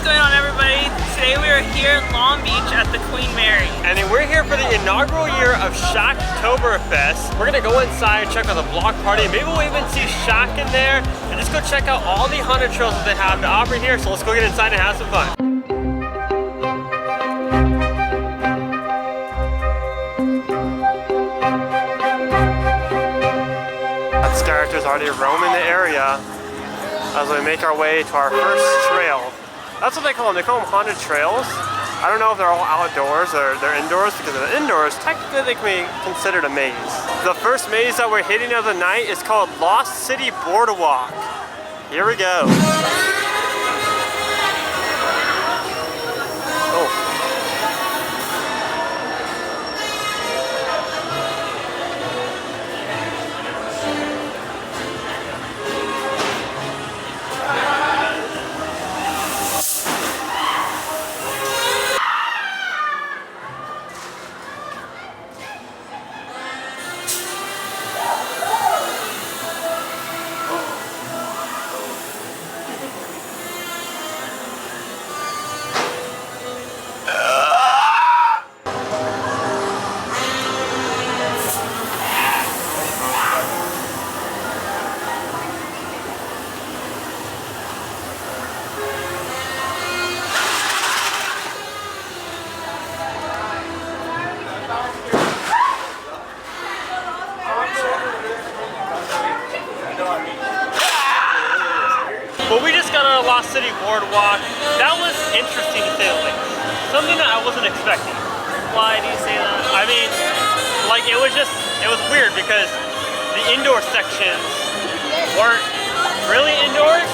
going on, everybody? Today we are here in Long Beach at the Queen Mary. And then we're here for the inaugural year of Shaqtoberfest. We're gonna go inside, check out the block party. Maybe we'll even see Shaq in there and just go check out all the haunted trails that they have to offer here. So let's go get inside and have some fun. That character's already roaming the area as we make our way to our first trail. That's what they call them. They call them haunted trails. I don't know if they're all outdoors or they're indoors, because if they're indoors, technically they can be considered a maze. The first maze that we're hitting of the night is called City Boardwalk. Here we go. Oh. Well, we just got on a City Boardwalk. That was interesting to say the least. Something that I wasn't expecting. Why do you say that? I mean, like it was weird because the indoor sections weren't really indoors.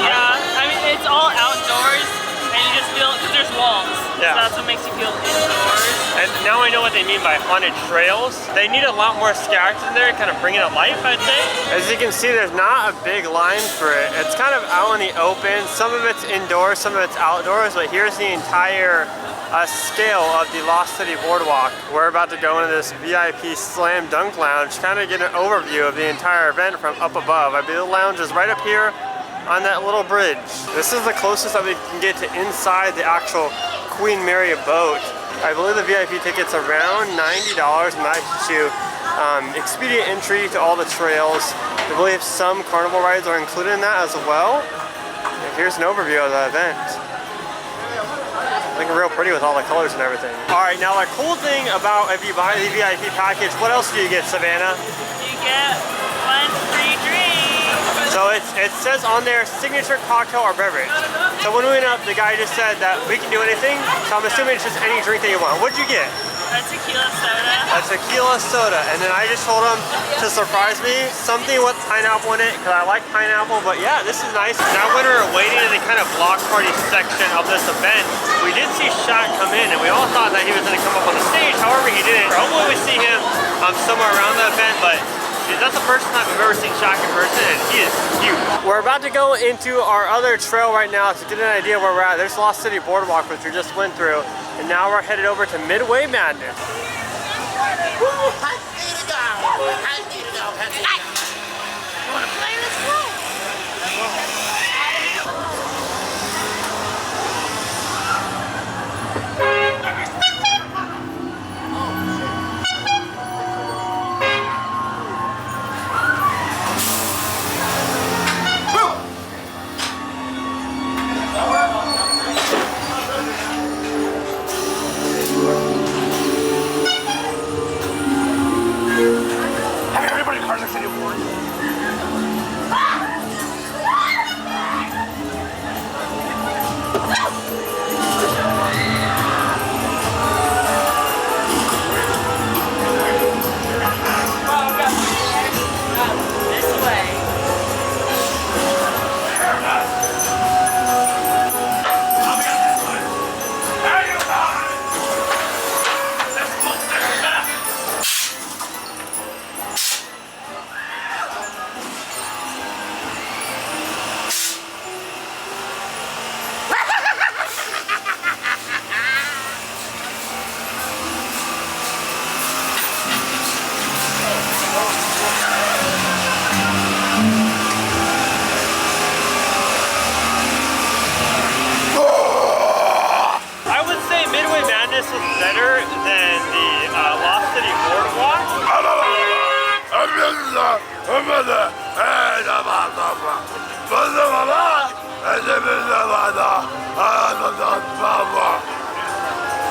Yeah, I mean, it's all outdoors and you just feel, because there's walls. Yeah. So that's what makes you feel indoors. And now I know what they mean by haunted trails. They need a lot more characters in there, kind of bring it to life, I'd say. As you can see, there's not a big line for it. It's kind of out in the open. Some of it's indoors, some of it's outdoors, but here's the entire scale of the City Boardwalk. We're about to go into this VIP slam dunk lounge, kind of get an overview of the entire event from up above. I believe the lounge is right up here on that little bridge. This is the closest that we can get to inside the actual Queen Mary boat. I believe the VIP ticket's around $90, and that gets you expedient entry to all the trails. I believe some carnival rides are included in that as well. And here's an overview of the event. Looking real pretty with all the colors and everything. All right, now the cool thing about if you buy the VIP package, what else do you get, Savannah? You get one free drink. So it says on there signature cocktail or beverage. So when we went up, the guy just said that we can do anything. So I'm assuming it's just any drink that you want. What'd you get? A tequila soda. A tequila soda. And then I just told him to surprise me, something with pineapple in it, because I like pineapple. But yeah, this is nice. Now when we were waiting in the kind of block party section of this event, we did see Shaq come in, and we all thought that he was going to come up on the stage. However, he didn't. Hopefully we see him somewhere around the event, but that's the first time I've ever seen Shaq in person, and he is huge. We're about to go into our other trail right now to get an idea where we're at. There's City Boardwalk, which we just went through, and now we're headed over to Midway Madness. Woo! I need to go. I need to go. You want to play this one?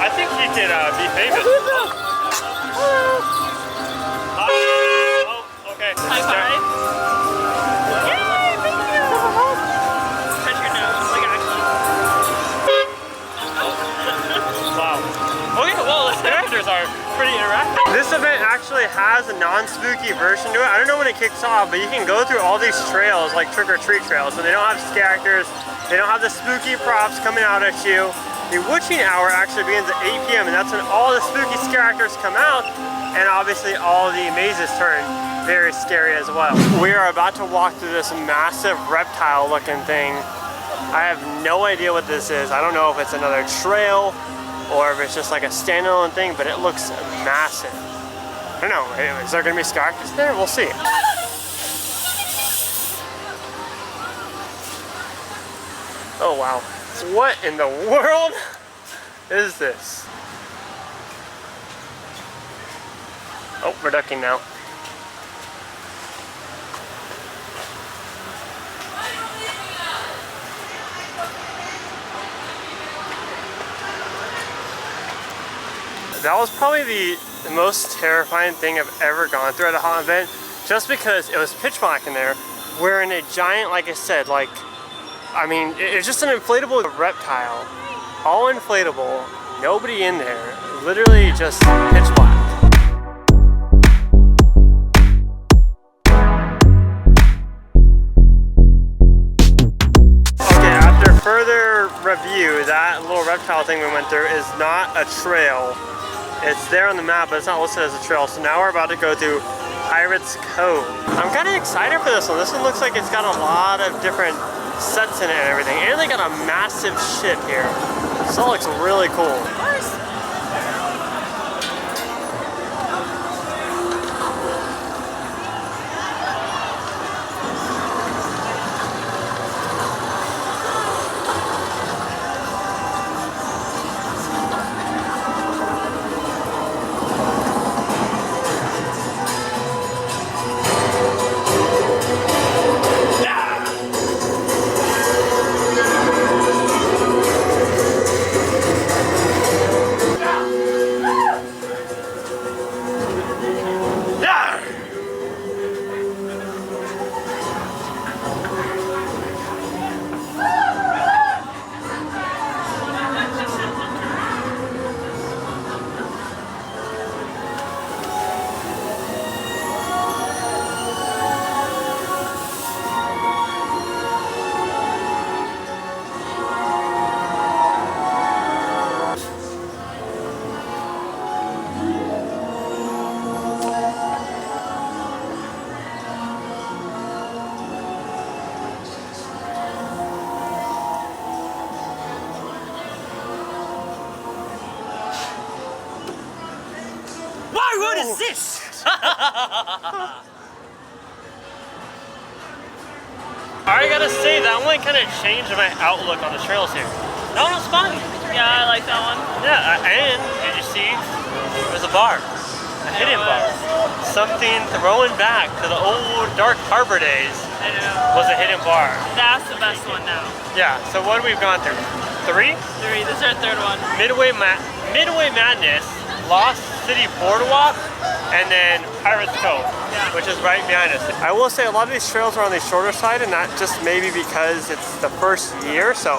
I think he could be famous. Oh, okay. High five. Yay, thank you. Touch your nose, like actually. Wow. Okay, well, the characters are pretty interactive. This event actually has a non-spooky version to it. I don't know when it kicks off, but you can go through all these trails, like trick-or-treat trails, and they don't have characters, they don't have the spooky props coming out at you. The witching hour actually begins at 8 p.m. and that's when all the spooky characters come out, and obviously all the mazes turn very scary as well. We are about to walk through this massive reptile looking thing. I have no idea what this is. I don't know if it's another trail or if it's just like a standalone thing, but it looks massive. I don't know, is there gonna be characters there? We'll see. Oh wow. What in the world is this? Oh, we're ducking now. That was probably the most terrifying thing I've ever gone through at a haunt event, just because it was pitch black in there. We're in a giant, like I said, like, I mean, it's just an inflatable reptile. All inflatable, nobody in there, literally just pitch black. Okay, after further review, that little reptile thing we went through is not a trail. It's there on the map, but it's not listed as a trail. So now we're about to go through Pirates Cove. I'm kind of excited for this one. This one looks like it's got a lot of different sets in it and everything. And they got a massive ship here. This all looks really cool. What is this? I gotta say, that one kind of changed my outlook on the trails here. That one was fun. Yeah, I like that one. Yeah, and did you see? There's a bar. A hidden bar. Something throwing back to the old Dark Harbor days. I know. Was a hidden bar. That's the best one now. Yeah, so what have we gone through? Three? This is our third one. Midway Madness, City Boardwalk, and then Pirates Cove, which is right behind us. I will say a lot of these trails are on the shorter side, and that just maybe because it's the first year, so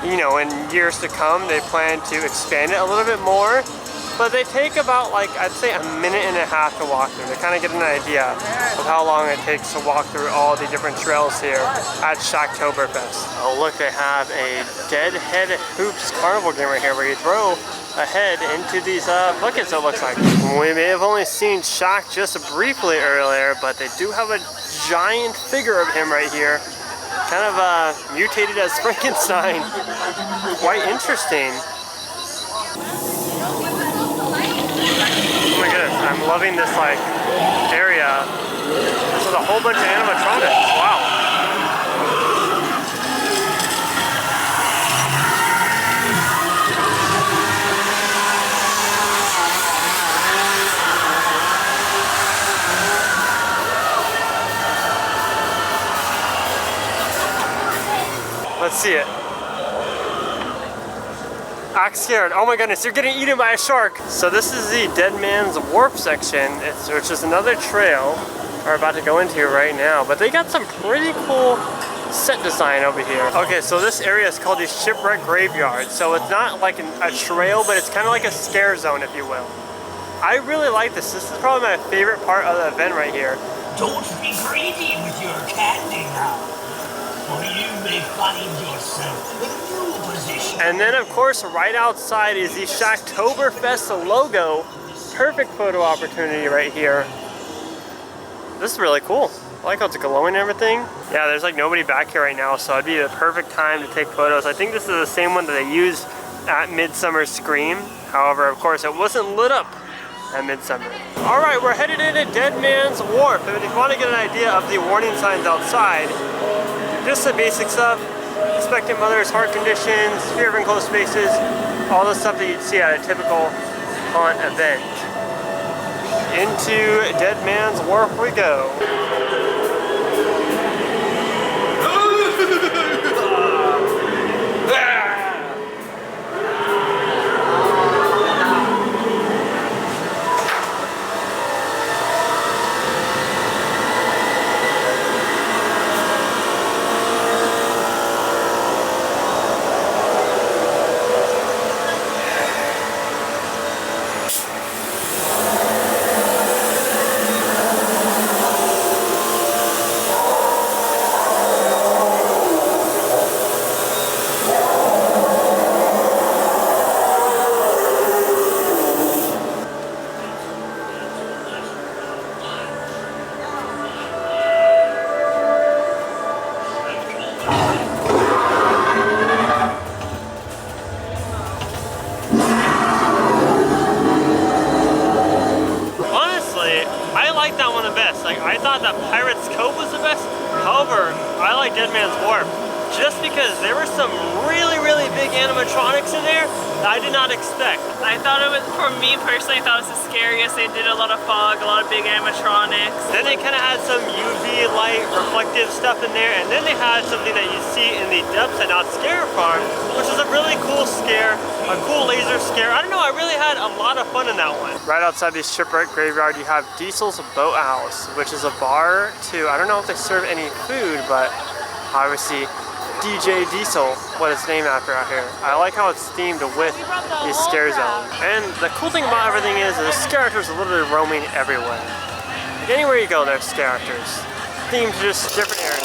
you know, in years to come they plan to expand it a little bit more. But they take about, like, I'd say a minute and a half to walk through to kind of get an idea of how long it takes to walk through all the different trails here at Shaqtoberfest. Oh look, they have a dead head hoops carnival game right here where you throw a head into these buckets, it looks like. We may have only seen Shaq just briefly earlier, but they do have a giant figure of him right here. Kind of mutated as Frankenstein. Quite interesting. Oh my goodness, I'm loving this like area. This is a whole bunch of animatronics. Wow. Let's see it. Act scared. Oh my goodness, you're getting eaten by a shark. So this is the Dead Man's Wharf section, which is another trail we're about to go into right now. But they got some pretty cool set design over here. Okay, so this area is called the Shipwreck Graveyard. So it's not like a trail, but it's kind of like a scare zone, if you will. I really like this. This is probably my favorite part of the event right here. Don't be greedy with your candy now, or you may find yourself in a new position. And then, of course, right outside is the Shocktoberfest logo. Perfect photo opportunity right here. This is really cool. I like how it's glowing and everything. Yeah, there's like nobody back here right now, so it'd be the perfect time to take photos. I think this is the same one that they used at Midsummer Scream. However, of course, it wasn't lit up at Midsummer. All right, we're headed into Dead Man's Wharf. And if you want to get an idea of the warning signs outside, just the basic stuff: expectant mothers, heart conditions, fear of enclosed spaces, all the stuff that you'd see at a typical haunt event. Into Dead Man's Wharf we go. I thought that Pirates Cove was the best. However, I like Dead Man's Wharf just because there were some really big animatronics in there that I did not expect. I thought it was, for me personally, I thought it was the scariest. They did a lot of fog, a lot of big animatronics. Then they kind of had some UV light reflective stuff in there, and then they had something that you see in the Depths and Not Scare Farm, which is a really cool scare, a cool laser scare. I don't know, I really had a lot of fun in that one. Right outside the Shipwreck Graveyard, you have Diesel's Boathouse, which is a bar too. I don't know if they serve any food, but obviously DJ Diesel, what it's named after out here. I like how it's themed with the scare zone. And the cool thing about everything is there's characters literally roaming everywhere. Like anywhere you go, there's characters. Themed to just different areas.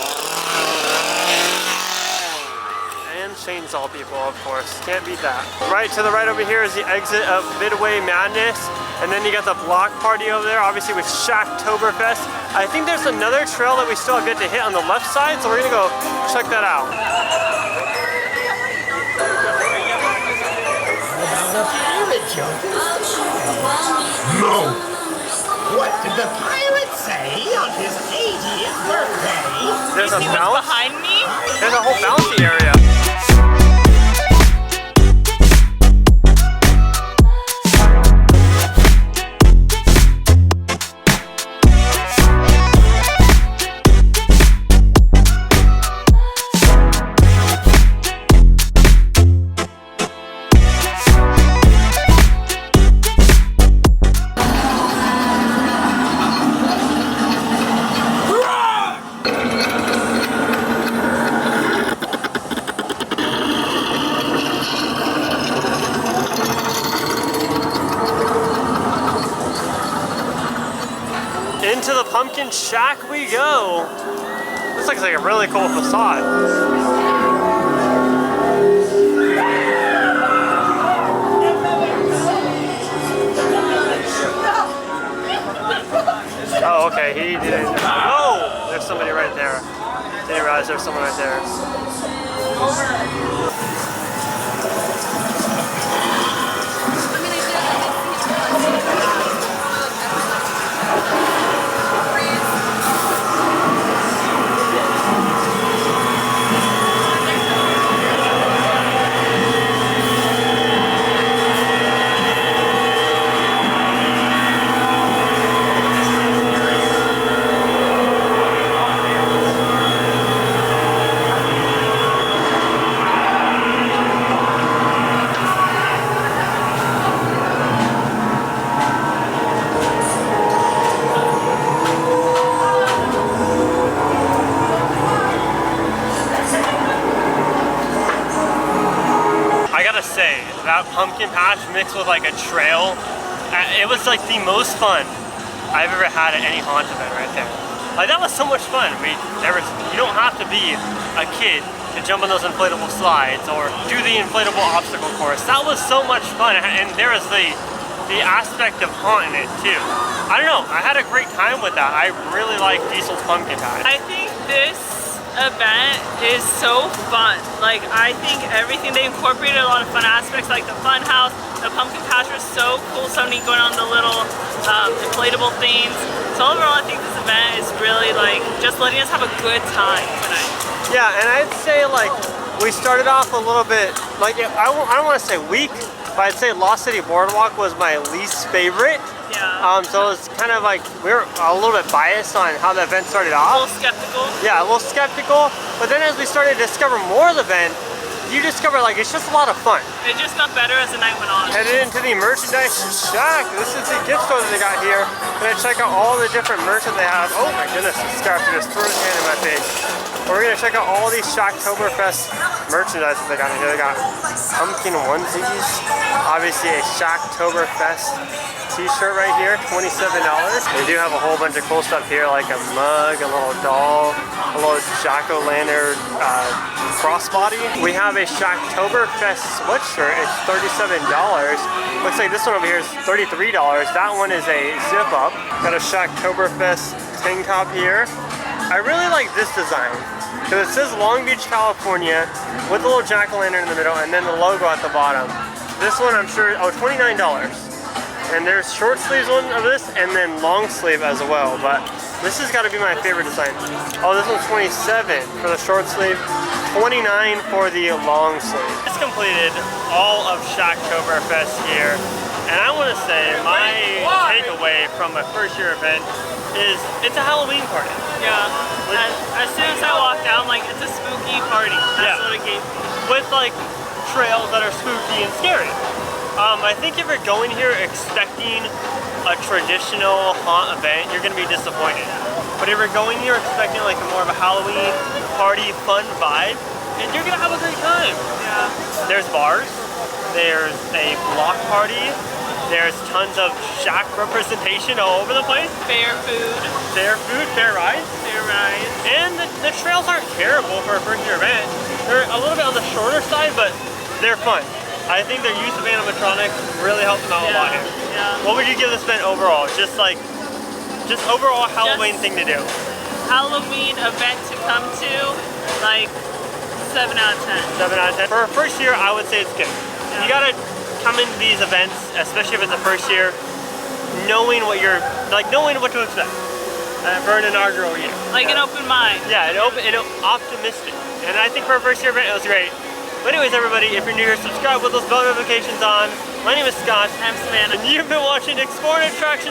And chainsaw people, of course. Can't beat that. Right to the right over here is the exit of Midway Madness. And then you got the block party over there, obviously with Shaqtoberfest. I think there's another trail that we still have yet to hit on the left side, so we're gonna go check that out. No! What did the pirate say on his 80th birthday? There's a bounce behind me? There's a whole bouncy area. Into the pumpkin shack we go. This looks like a really cool facade. Oh, okay, he didn't. Oh, there's somebody right there. Didn't realize there's someone right there. that pumpkin patch mixed with like a trail, it was like the most fun I've ever had at any haunt event right there. Like that was so much fun. You don't have to be a kid to jump on those inflatable slides or do the inflatable obstacle course. That was so much fun, and there was the aspect of haunt in it too. I don't know, I had a great time with that. I really like Diesel's pumpkin patch. I think this event is so fun. Like, I think everything, they incorporated a lot of fun aspects, like the fun house, the pumpkin patch was so cool, so neat going on the little inflatable things. So overall, I think this event is really like just letting us have a good time tonight. Yeah, and I'd say like we started off a little bit like I don't want to say weak, but I'd say Lost City Boardwalk was my least favorite. Yeah. So it's kind of like we were a little bit biased on how the event started off. A little skeptical. Yeah, a little skeptical. But then as we started to discover more of the event, you discover like it's just a lot of fun. It just got better as the night went on. Headed into the merchandise shack. This is the gift store that they got here. Gonna check out all the different merch that they have. Oh my goodness, this guy just threw his hand in my face. We're gonna check out all these Shocktoberfest merchandise that they got here. They got pumpkin onesies, obviously a Shocktoberfest t-shirt right here, $27. They do have a whole bunch of cool stuff here, like a mug, a little doll, a little jack-o'-lantern crossbody. We have a Shocktoberfest sweatshirt. It's $37. Looks like this one over here is $33. That one is a zip-up. Got a Shocktoberfest tank top here. I really like this design because it says Long Beach, California with a little jack-o'-lantern in the middle and then the logo at the bottom. This one I'm sure, oh, $29. And there's short sleeves one of this and then long sleeve as well, but this has got to be my favorite design. Oh, this one's 27 for the short sleeve, 29 for the long sleeve. Just completed all of Shocktoberfest here, and I want to say my takeaway from my first year event is it's a Halloween party. Yeah. As soon as I walked out, I'm like, it's a spooky party. That's what it gave me. With like trails that are spooky and scary. I think if you're going here expecting a traditional haunt event, you're going to be disappointed. But if you're going here expecting like more of a Halloween party fun vibe, and you're going to have a great time. Yeah. There's bars, there's a block party, there's tons of shack representation all over the place. Fair food. Fair food, fair rides. Fair rides. And the trails aren't terrible for a first year event. They're a little bit on the shorter side, but they're fun. I think their use of animatronics really helped them out a lot here. Yeah. What would you give this event overall? Just overall Halloween thing to do. Halloween event to come to, like 7 out of 10. 7 out of 10. For a first year, I would say it's good. Yeah. You gotta come into these events, especially if it's a first year, knowing what to expect for an inaugural year. Like an open mind. Yeah, and optimistic. And I think for a first year event, it was great. But anyways, everybody, if you're new here, subscribe with those bell notifications on. My name is Scott. I'm Savannah. And you've been watching Explore Attractions